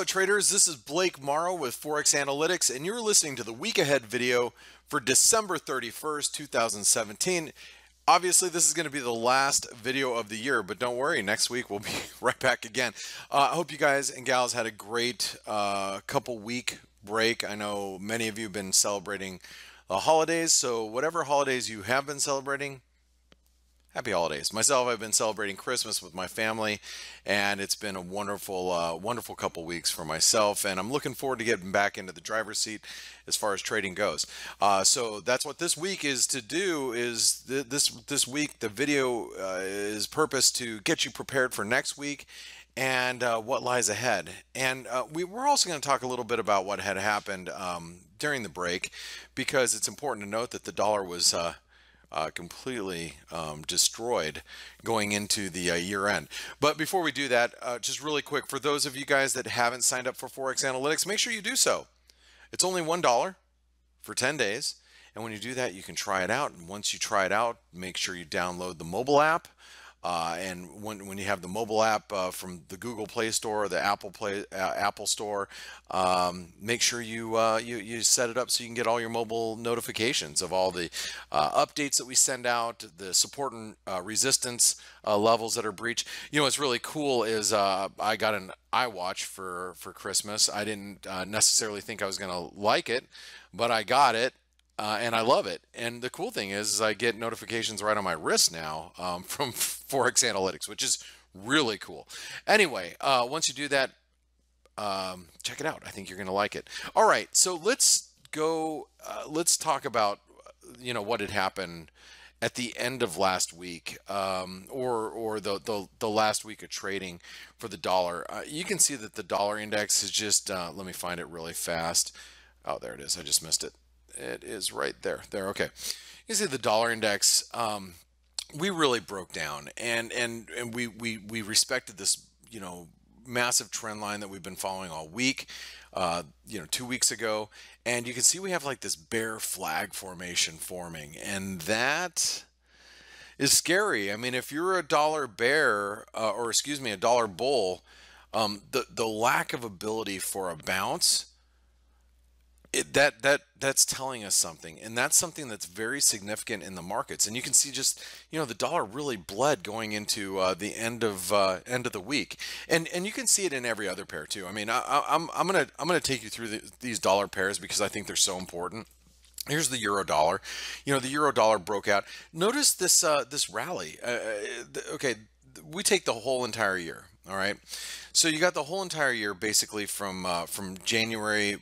traders, this is Blake Morrow with ForexAnalytix, and you're listening to the week ahead video for December 31st, 2017. Obviously, this is going to be the last video of the year, but don't worry, next week we'll be right back again. I hope you guys and gals had a great couple week break. I know many of you have been celebrating the holidays, so whatever holidays you have been celebrating, happy holidays. Myself, I've been celebrating Christmas with my family, and it's been a wonderful, wonderful couple weeks for myself, and I'm looking forward to getting back into the driver's seat as far as trading goes. So that's what this week is to do. Is this week the video is purposed to get you prepared for next week and what lies ahead. And we're also going to talk a little bit about what had happened during the break, because it's important to note that the dollar was completely destroyed going into the year end. But before we do that, just really quick, for those of you guys that haven't signed up for ForexAnalytix, make sure you do so. It's only $1 for 10 days. And when you do that, you can try it out. And once you try it out, make sure you download the mobile app. And when you have the mobile app from the Google Play Store or the Apple Store, make sure you set it up so you can get all your mobile notifications of all the updates that we send out, the support and resistance levels that are breached. You know what's really cool is I got an iWatch for Christmas. I didn't necessarily think I was going to like it, but I got it. And I love it. And the cool thing is I get notifications right on my wrist now from ForexAnalytix, which is really cool. Anyway, once you do that, check it out. I think you're going to like it. All right, so let's go. Let's talk about what had happened at the end of last week, or the last week of trading for the dollar. You can see that the dollar index is just. Let me find it really fast. Oh, there it is. I just missed it. It is right there. Okay. You see the dollar index. We really broke down, and we respected this massive trend line that we've been following all week. 2 weeks ago, and you can see we have like this bear flag formation forming, and that is scary. I mean, if you're a dollar bear, or excuse me, a dollar bull, the lack of ability for a bounce. That's telling us something, and that's something that's very significant in the markets. And you can see just the dollar really bled going into the end of the week, and you can see it in every other pair too. I mean, I'm gonna take you through these dollar pairs because I think they're so important. Here's the euro dollar. The euro dollar broke out. Notice this this rally. Okay, we take the whole entire year. All right, so you got the whole entire year basically from January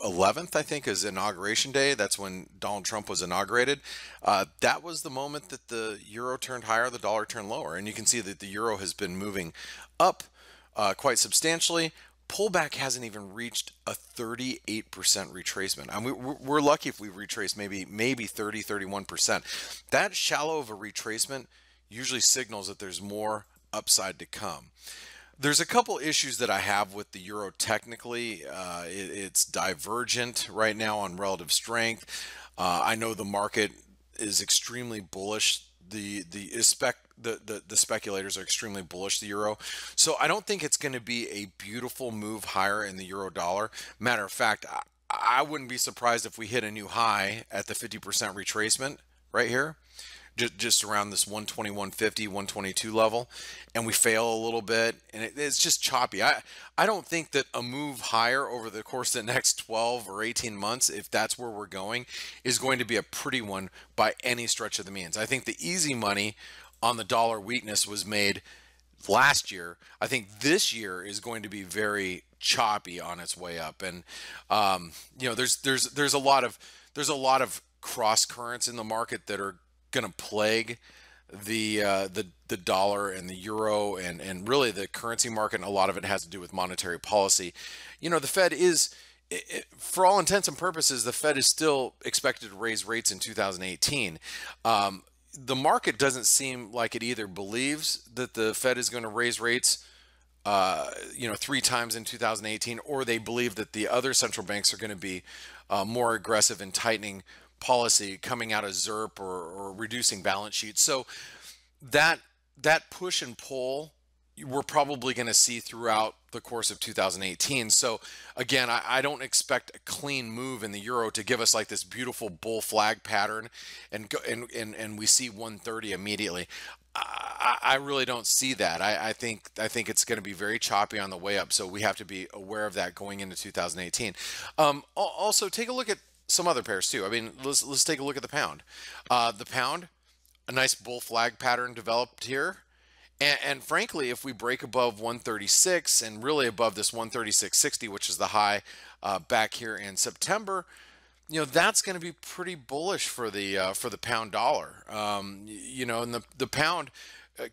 11th, I think, is inauguration day. That's when Donald Trump was inaugurated. That was the moment that the euro turned higher, the dollar turned lower. And you can see that the euro has been moving up quite substantially. Pullback hasn't even reached a 38% retracement. I mean, we're lucky if we retrace maybe 30, 31%. That shallow of a retracement usually signals that there's more upside to come. There's a couple issues that I have with the euro technically. It's divergent right now on relative strength. I know the market is extremely bullish. The speculators are extremely bullish the euro. So I don't think it's going to be a beautiful move higher in the euro dollar. Matter of fact, I wouldn't be surprised if we hit a new high at the 50% retracement right here. Just around this 121.50, 122 level, and we fail a little bit, and it's just choppy. I don't think that a move higher over the course of the next 12 or 18 months, if that's where we're going, is going to be a pretty one by any stretch of the means. I think the easy money on the dollar weakness was made last year. I think this year is going to be very choppy on its way up, and there's a lot of cross currents in the market that are going to plague the dollar and the euro and really the currency market, and a lot of it has to do with monetary policy. The Fed is, for all intents and purposes, the Fed is still expected to raise rates in 2018. The market doesn't seem like it either believes that the Fed is going to raise rates 3 times in 2018, or they believe that the other central banks are going to be more aggressive in tightening policy coming out of ZERP or reducing balance sheets. So that push and pull we're probably going to see throughout the course of 2018. So again, I don't expect a clean move in the euro to give us like this beautiful bull flag pattern and go and we see 130 immediately. I really don't see that. I think it's going to be very choppy on the way up. So we have to be aware of that going into 2018. Also, take a look at some other pairs too. I mean, let's take a look at the pound. The pound, a nice bull flag pattern developed here. And frankly, if we break above 136 and really above this 136.60, which is the high back here in September, that's going to be pretty bullish for the pound dollar. And the pound.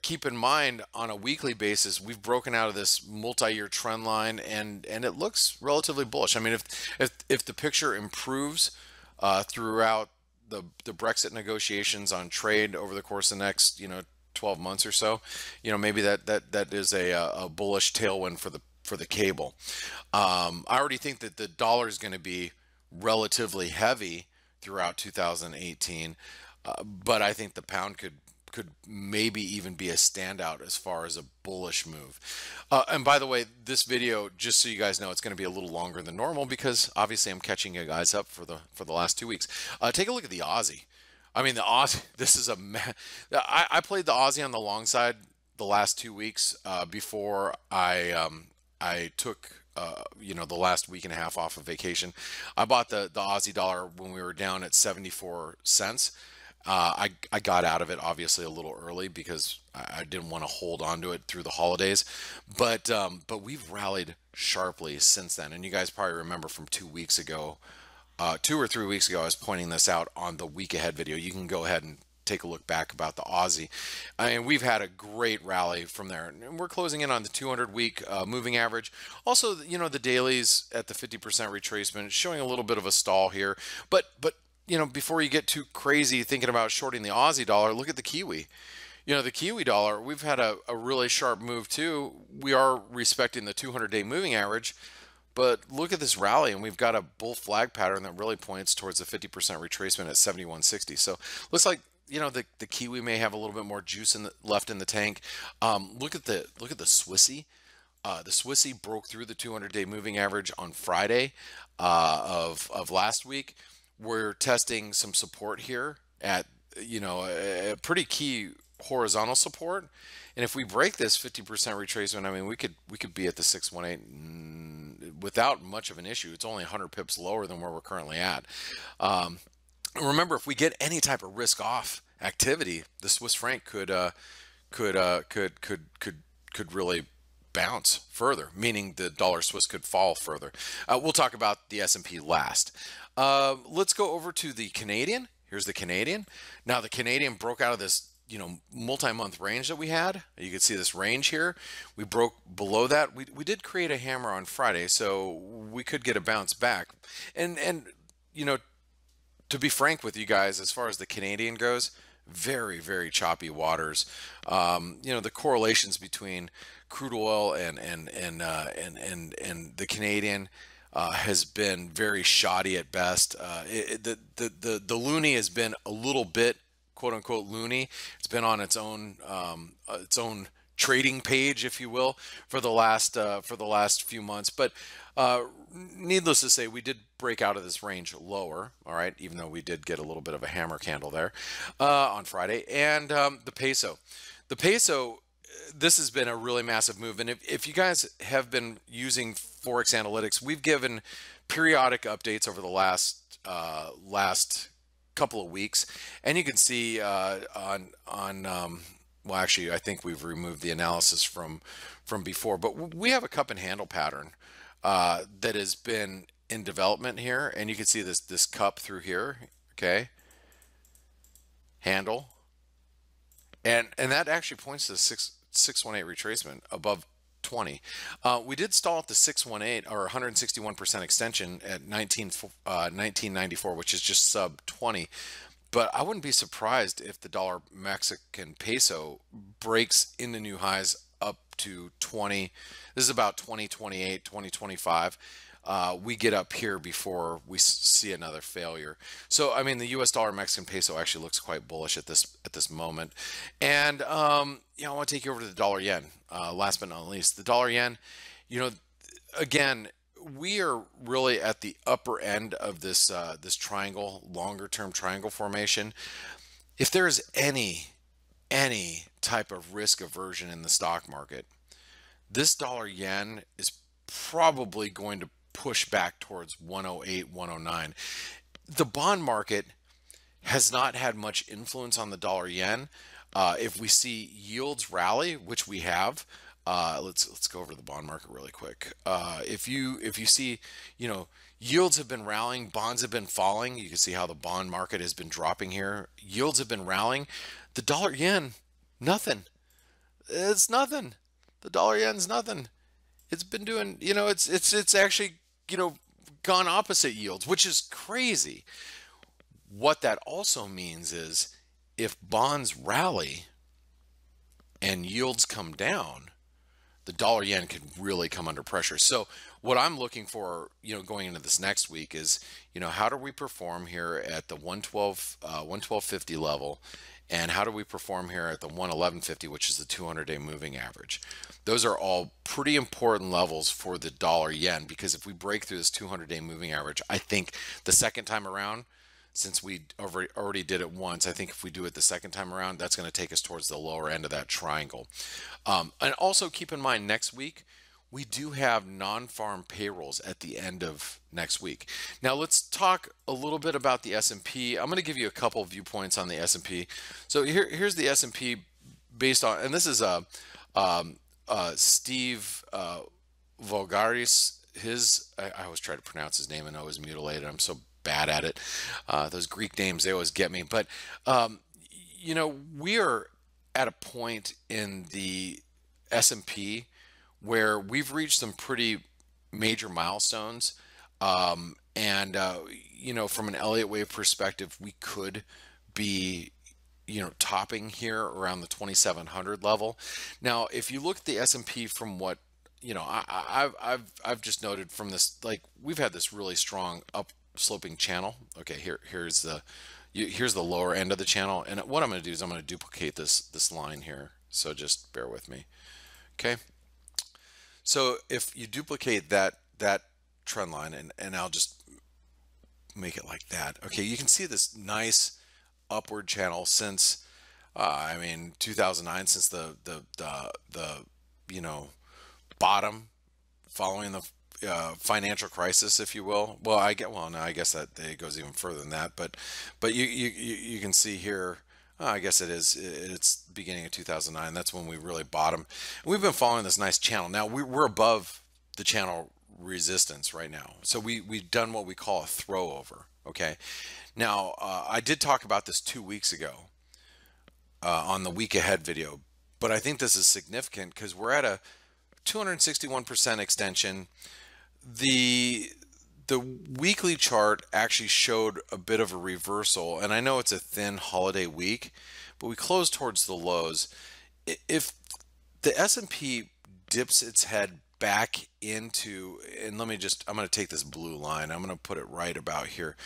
Keep in mind, on a weekly basis, we've broken out of this multi-year trend line, and it looks relatively bullish. I mean, if the picture improves throughout the Brexit negotiations on trade over the course of the next 12 months or so, maybe that is a bullish tailwind for the cable. I already think that the dollar is going to be relatively heavy throughout 2018, but I think the pound could maybe even be a standout as far as a bullish move. And by the way, this video, just so you guys know, it's going to be a little longer than normal because obviously I'm catching you guys up for the last 2 weeks. Take a look at the Aussie. I mean, the Aussie, this is I played the Aussie on the long side the last 2 weeks before I took the last week and a half off of vacation. I bought the Aussie dollar when we were down at 74 cents. I got out of it obviously a little early because I didn't want to hold on to it through the holidays, but we've rallied sharply since then. And you guys probably remember from 2 weeks ago, 2 or 3 weeks ago, I was pointing this out on the week ahead video. You can go ahead and take a look back about the Aussie, and we've had a great rally from there. And we're closing in on the 200-week moving average. Also, the dailies at the 50% retracement showing a little bit of a stall here, but before you get too crazy thinking about shorting the Aussie dollar, look at the Kiwi. The Kiwi dollar, we've had a really sharp move too. We are respecting the 200-day moving average, but look at this rally, and we've got a bull flag pattern that really points towards the 50% retracement at 71.60. So looks like the Kiwi may have a little bit more juice left in the tank. Look at the Swissy. The Swissy broke through the 200-day moving average on Friday of last week. We're testing some support here at a pretty key horizontal support, and if we break this 50% retracement, I mean we could be at the 618 without much of an issue. It's only 100 pips lower than where we're currently at. Remember, if we get any type of risk off activity, the Swiss franc could really bounce further, meaning the dollar Swiss could fall further. We'll talk about the S&P last. Let's go over to the Canadian. Here's the Canadian. Now the Canadian broke out of this multi-month range that we had. You can see this range here. We broke below that. We did create a hammer on Friday, so we could get a bounce back. And to be frank with you guys, as far as the Canadian goes, very, very choppy waters. The correlations between crude oil and the Canadian has been very shoddy at best. The loonie has been a little bit quote unquote loony. It's been on its own trading page, if you will, for the last few months. But needless to say, we did break out of this range lower, all right, even though we did get a little bit of a hammer candle there on Friday. And the peso. The peso, this has been a really massive move. And if you guys have been using ForexAnalytix, we've given periodic updates over the last couple of weeks. And you can see well, actually, I think we've removed the analysis from before, but we have a cup and handle pattern that has been in development here, and you can see this cup through here, okay, handle, and that actually points to the 618 retracement above 20. We did stall at the 618 or 161% extension at 1994, which is just sub 20. But I wouldn't be surprised if the dollar Mexican peso breaks into new highs up to 20. This is about 2028, 2025. we get up here before we see another failure. So I mean, the U.S. dollar Mexican peso actually looks quite bullish at this moment. And I want to take you over to the dollar yen. Last but not least, the dollar yen. You know, again, we are really at the upper end of this triangle, longer term triangle formation. If there is any type of risk aversion in the stock market, this dollar yen is probably going to push back towards 108, 109. The bond market has not had much influence on the dollar yen. If we see yields rally, which we have, let's go over the bond market really quick. If you see, yields have been rallying, bonds have been falling. You can see how the bond market has been dropping here. Yields have been rallying. The dollar yen, nothing. It's nothing. The dollar yen's nothing. It's been doing, it's actually, gone opposite yields, which is crazy. What that also means is if bonds rally and yields come down, the dollar yen could really come under pressure. So what I'm looking for, going into this next week is, how do we perform here at the 112.50 level, and how do we perform here at the 111.50, which is the 200-day moving average? Those are all pretty important levels for the dollar yen, because if we break through this 200-day moving average, I think the second time around, since we already did it once, I think if we do it the second time around, that's going to take us towards the lower end of that triangle. And also keep in mind, next week, we do have non-farm payrolls at the end of next week. Now let's talk a little bit about the S&P. I'm going to give you a couple of viewpoints on the S&P. So here's the S&P based on, and this is Steve Vogaris. I always try to pronounce his name and always mutilate it. I'm so bad at it. Those Greek names, they always get me. But we are at a point in the S&P where we've reached some pretty major milestones. From an Elliott wave perspective, we could be, topping here around the 2,700 level. Now, if you look at the S&P from what, I've just noted from this, like, we've had this really strong upsloping channel. Okay, here's the lower end of the channel, and what I'm going to do is I'm going to duplicate this line here. So just bear with me. Okay. So if you duplicate that trend line, and I'll just make it like that. Okay, you can see this nice upward channel since 2009, since the bottom following the financial crisis, if you will. Well, I guess that it goes even further than that, but you can see here. I guess it's beginning of 2009. That's when we really bottomed. We've been following this nice channel. Now we're above the channel resistance right now. So we've done what we call a throw over. Okay. Now I did talk about this 2 weeks ago on the week ahead video, but I think this is significant because we're at a 261% extension. The weekly chart actually showed a bit of a reversal, and I know it's a thin holiday week, but we closed towards the lows. If the S&P dips its head back into, and I'm going to take this blue line, I'm going to put it right about here.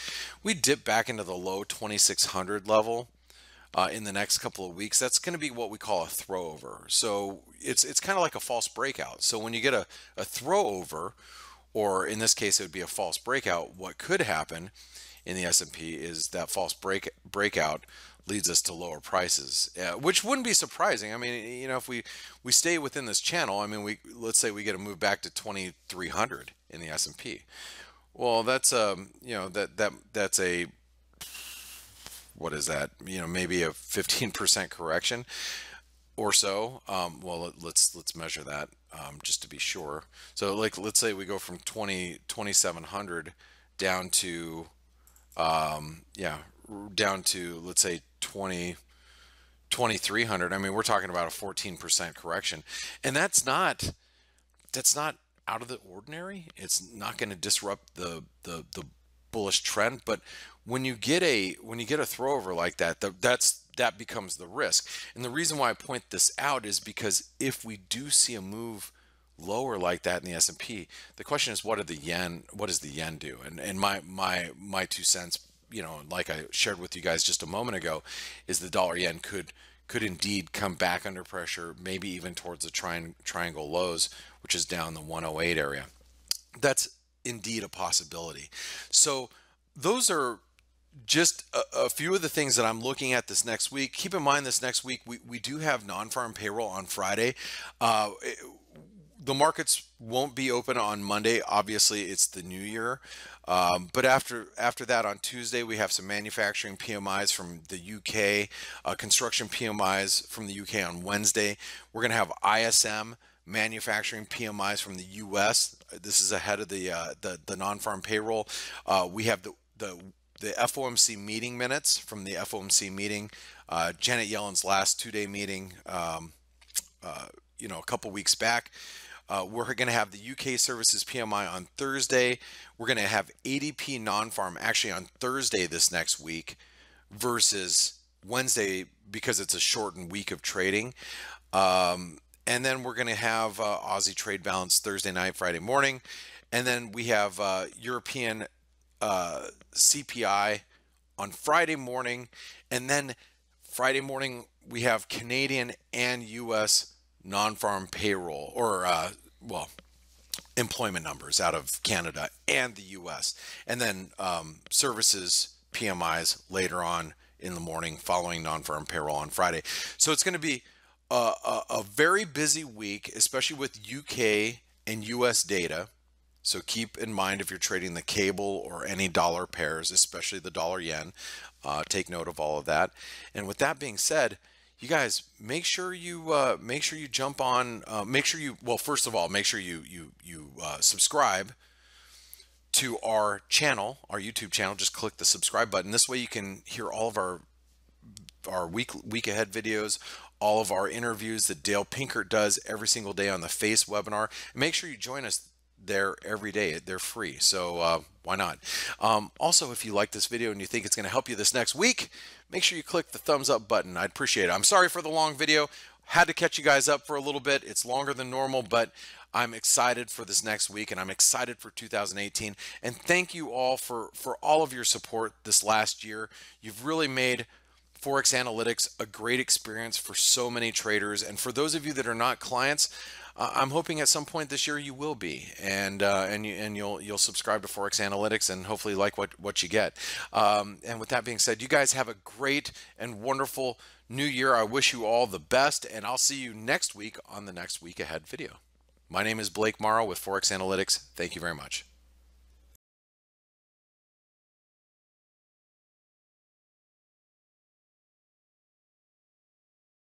We dip back into the low 2,600 level in the next couple of weeks. That's going to be what we call a throw over. So it's kind of like a false breakout. So when you get a throw over, or in this case, it would be a false breakout, what could happen in the S&P is that false breakout leads us to lower prices, which wouldn't be surprising. I mean, if we stay within this channel, I mean, let's say we get a move back to 2,300 in the S&P. Well, that's that's a, what is that? Maybe a 15% correction or so. Well, let's measure that just to be sure. So let's say we go from 2,700 down to down to, let's say, 2,300. I mean, we're talking about a 14% correction, and that's not out of the ordinary. It's not going to disrupt the bullish trend, but when you get a throw over like that, that becomes the risk. And the reason why I point this out is because if we do see a move lower like that in the S&P. The question is, what does the yen do? And my 2 cents, like I shared with you guys just a moment ago, is the dollar yen could indeed come back under pressure, maybe even towards the triangle lows, which is down the 108 area. That's indeed a possibility. So those are just a few of the things that I'm looking at this next week. Keep in mind, this next week we do have non-farm payroll on Friday. The markets won't be open on Monday. Obviously, it's the new year. But after that, on Tuesday, we have some manufacturing PMIs from the UK, construction PMIs from the UK on Wednesday. We're going to have ISM manufacturing PMIs from the US. This is ahead of the non-farm payroll. We have the FOMC meeting minutes from the FOMC meeting, Janet Yellen's last 2-day meeting, a couple weeks back. We're going to have the UK services PMI on Thursday. We're going to have ADP non-farm actually on Thursday this next week versus Wednesday because it's a shortened week of trading. And then we're going to have Aussie trade balance Thursday night, Friday morning. And then we have European CPI on Friday morning. And then Friday morning, we have Canadian and US non-farm payroll, or employment numbers out of Canada and the US, and then services PMIs later on in the morning following non-farm payroll on Friday. So it's going to be a very busy week, especially with UK and US data. So keep in mind, if you're trading the cable or any dollar pairs, especially the dollar yen, take note of all of that. And with that being said, you guys, make sure you jump on. First of all, make sure you subscribe to our channel, our YouTube channel. Just click the subscribe button. This way, you can hear all of our week ahead videos, all of our interviews that Dale Pinkert does every single day on the FACE webinar. And make sure you join us there every day. They're free, so why not? Also, if you like this video and you think it's going to help you this next week, make sure you click the thumbs up button. I'd appreciate it. I'm sorry for the long video. Had to catch you guys up for a little bit. It's longer than normal, but I'm excited for this next week, and I'm excited for 2018. And thank you all for all of your support this last year. You've really made ForexAnalytix a great experience for so many traders, and for those of you that are not clients, I'm hoping at some point this year you will be, and you'll subscribe to ForexAnalytix and hopefully like what you get. And with that being said, you guys have a great and wonderful new year. I wish you all the best, and I'll see you next week on the next week ahead video. My name is Blake Morrow with ForexAnalytix. Thank you very much.